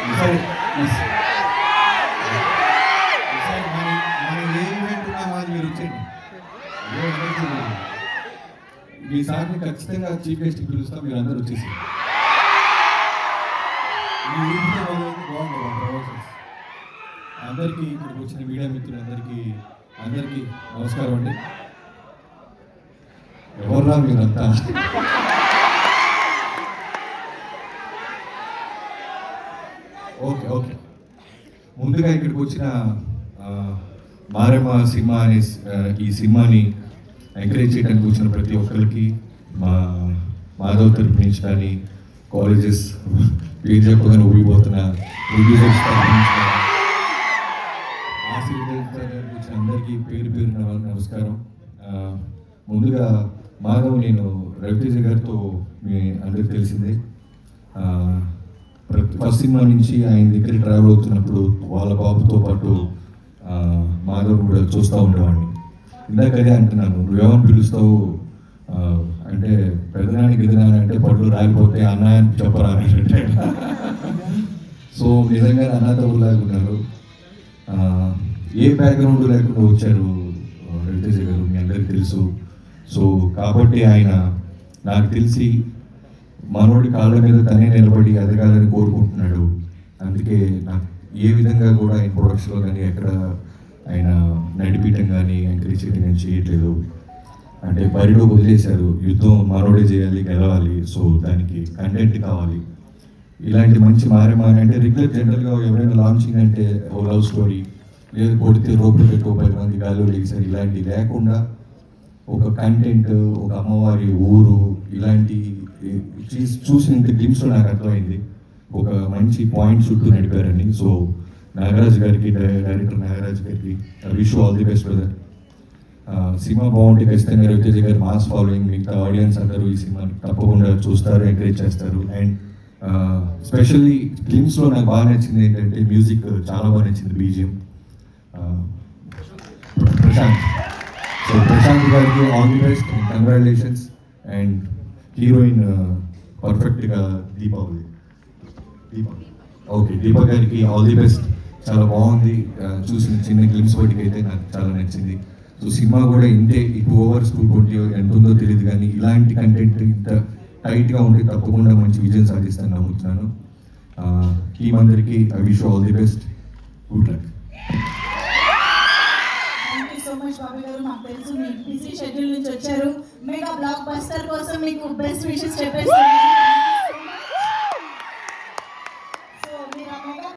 ఈసారి మన ఏ ఈవెంట్ ఉన్నా మాది మీరు వచ్చేయండి. ఈసారి ఖచ్చితంగా చీఫ్ గెస్ట్ పిలుస్తాం, మీరు అందరూ వచ్చేసి అందరికీ ఇక్కడికి వచ్చిన మీడియా మిత్రులందరికీ నమస్కారం అండి. ఎవర్రా మీరంతా? ఓకే ముందుగా ఇక్కడికి వచ్చిన మారెమ్మ సినిమా అనే ఈ సినిమాని ఎంకరేజ్ చేయడానికి వచ్చిన ప్రతి ఒక్కరికి మా మాధవ్ తరపు నుంచి కానీ, కాలేజెస్ పేరు చెప్పగానే ఊడిపోతున్న ప్రొడ్యూసర్స్ తరపు నుంచి ఆశీర్వదించడానికి వచ్చిన అందరికీ పేరు నమస్కారం. ముందుగా మాధవ్, నేను రవితేజ గారితో మీ అందరికి తెలిసిందే. ఫస్ట్ సినిమా నుంచి ఆయన దగ్గర ట్రావెల్ అవుతున్నప్పుడు వాళ్ళ బాబుతో పాటు మాధవ్ కూడా చూస్తూ ఉండేవాడిని. ఇందాక అదే అంటున్నాను, నువ్వేమని పిలుస్తావు అంటే పెద్దనానికి ఎదురాని అంటే పళ్ళు రాలిపోతే అన్నాయని చెప్పరా అంటే. సో నిజంగా అన్నదమ్ములాగా ఉన్నారు. ఏ బ్యాక్గ్రౌండ్ లేకుండా వచ్చారు రవితేజ గారు, మీ అందరికీ తెలుసు. సో కాబట్టి ఆయన నాకు తెలిసి మనోడి కాళ్ళ మీద తనే నిలబడి ఎదగాలని కోరుకుంటున్నాడు. అందుకే నాకు ఏ విధంగా కూడా ఆయన ప్రొడక్షన్లో కానీ ఎక్కడ ఆయన నడిపించడం కానీ ఎంకరేజ్ చేయడం కానీ చేయట్లేదు. అంటే బరిలో వదిలేశారు, యుద్ధం మనోడే చేయాలి, గెలవాలి. సో దానికి కంటెంట్ కావాలి. ఇలాంటి మంచి మారే అంటే రెగ్యులర్ జనరల్గా ఎవరైనా లాంచింగ్ అంటే ఓ లవ్ స్టోరీ, లేదు కొడితే రోడ్డు పెట్టి 10 మంది గాలిలో లేచారు, ఇలాంటి లేకుండా ఒక కంటెంట్, ఒక అమ్మవారి ఊరు, ఇలాంటి చూసిన గ్లిమ్స్లో నాకు అర్థమైంది ఒక మంచి పాయింట్ చుట్టూ నడిపారని. సో నాగరాజ్ గారికి, డైరెక్టర్ నాగరాజ్ గారికి wish all the best brother. Cinema బాగుంటే ఖచ్చితంగా రవితేజ గారి మాస్ ఫాలోయింగ్, మిగతా ఆడియన్స్ అందరూ ఈ సినిమాని తప్పకుండా చూస్తారు, ఎంకరేజ్ చేస్తారు. అండ్ స్పెషల్లీ గ్లిమ్స్లో నాకు బాగా నచ్చింది ఏంటంటే మ్యూజిక్ చాలా బాగా నచ్చింది, బీజిఎం. ప్రశాంత్ గారికి all the best, congratulations. And heroine పర్ఫెక్ట్గా దీపా గారికి ఆల్ ది బెస్ట్. చాలా బాగుంది, చూసిన చిన్న గ్లిమ్స్ వాటికి అయితే నాకు చాలా నచ్చింది. సో సినిమా కూడా ఇంతే, ఈ 2 hours 220 ఎంత ఉందో తెలియదు, కానీ ఇలాంటి కంటెంట్ ఇంత టైట్గా ఉంటే తప్పకుండా మంచి విజయం సాధిస్తాను నమ్ముతున్నాను. టీం అందరికీ I wish all the best, good luck. Babu గారు, మాకు తెలుసు మీ బిజీ షెడ్యూల్ నుంచి వచ్చారు. మెగా బ్లాక్ బస్టర్ కోసం మీకు బెస్ట్ విషెస్ చెప్పేస్తాను. సో మీరు ఆ మెగా